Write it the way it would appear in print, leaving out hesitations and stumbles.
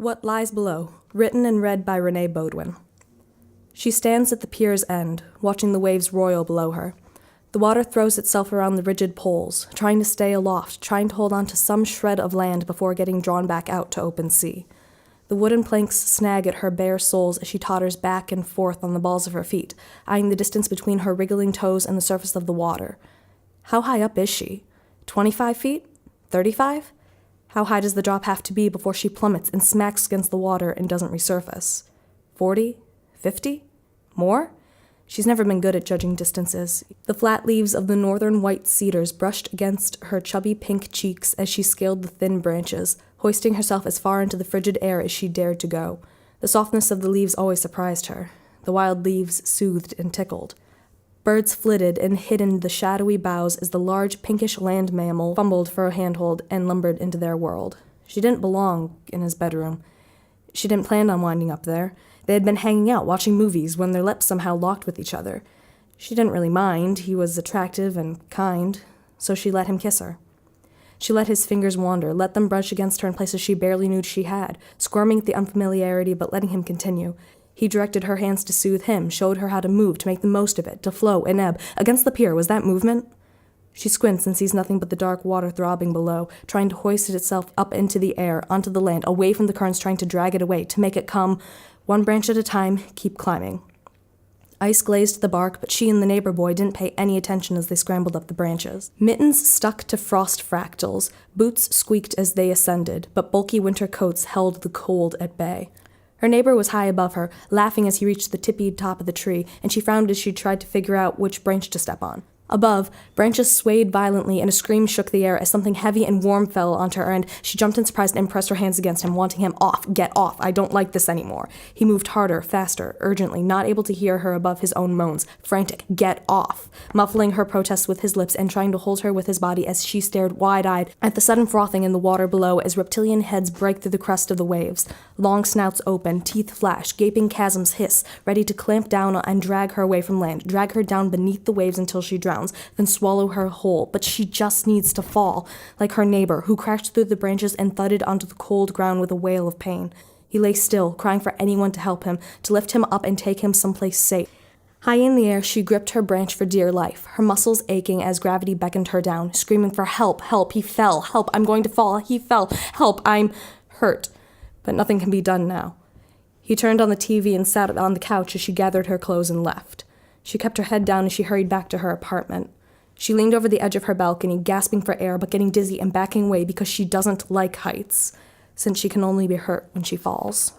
What Lies Below, written and read by Renée Beaudoin. She stands at the pier's end, watching the waves roil below her. The water throws itself around the rigid poles, trying to stay aloft, trying to hold on to some shred of land before getting drawn back out to open sea. The wooden planks snag at her bare soles as she totters back and forth on the balls of her feet, eyeing the distance between her wriggling toes and the surface of the water. How high up is she? 25 feet? 35? How high does the drop have to be before she plummets and smacks against the water and doesn't resurface? 40? 50? More? She's never been good at judging distances. The flat leaves of the northern white cedars brushed against her chubby pink cheeks as she scaled the thin branches, hoisting herself as far into the frigid air as she dared to go. The softness of the leaves always surprised her. The wild leaves soothed and tickled. Birds flitted and hid in the shadowy boughs as the large pinkish land mammal fumbled for a handhold and lumbered into their world. She didn't belong in his bedroom. She didn't plan on winding up there. They had been hanging out, watching movies, when their lips somehow locked with each other. She didn't really mind. He was attractive and kind, so she let him kiss her. She let his fingers wander, let them brush against her in places she barely knew she had, squirming at the unfamiliarity but letting him continue. He directed her hands to soothe him, showed her how to move, to make the most of it, to flow and ebb. Against the pier, was that movement? She squints and sees nothing but the dark water throbbing below, trying to hoist itself up into the air, onto the land, away from the currents trying to drag it away, to make it come, one branch at a time, keep climbing. Ice glazed the bark, but she and the neighbor boy didn't pay any attention as they scrambled up the branches. Mittens stuck to frost fractals, boots squeaked as they ascended, but bulky winter coats held the cold at bay. Her neighbor was high above her, laughing as he reached the tippy top of the tree, and she frowned as she tried to figure out which branch to step on. Above, branches swayed violently, and a scream shook the air as something heavy and warm fell onto her, and she jumped in surprise and pressed her hands against him, wanting him off. Get off. I don't like this anymore. He moved harder, faster, urgently, not able to hear her above his own moans. Frantic. Get off. Muffling her protests with his lips and trying to hold her with his body as she stared wide-eyed at the sudden frothing in the water below as reptilian heads break through the crest of the waves. Long snouts open, teeth flash, gaping chasms hiss, ready to clamp down and drag her away from land, drag her down beneath the waves until she drowns, then swallow her whole. But she just needs to fall, like her neighbor, who crashed through the branches and thudded onto the cold ground with a wail of pain. He lay still, crying for anyone to help him, to lift him up and take him someplace safe. High in the air, she gripped her branch for dear life, her muscles aching as gravity beckoned her down, screaming for help, help, he fell, help, I'm going to fall, he fell, help, I'm hurt. But nothing can be done now. He turned on the TV and sat on the couch as she gathered her clothes and left. She kept her head down as she hurried back to her apartment. She leaned over the edge of her balcony, gasping for air but getting dizzy and backing away because she doesn't like heights, since she can only be hurt when she falls.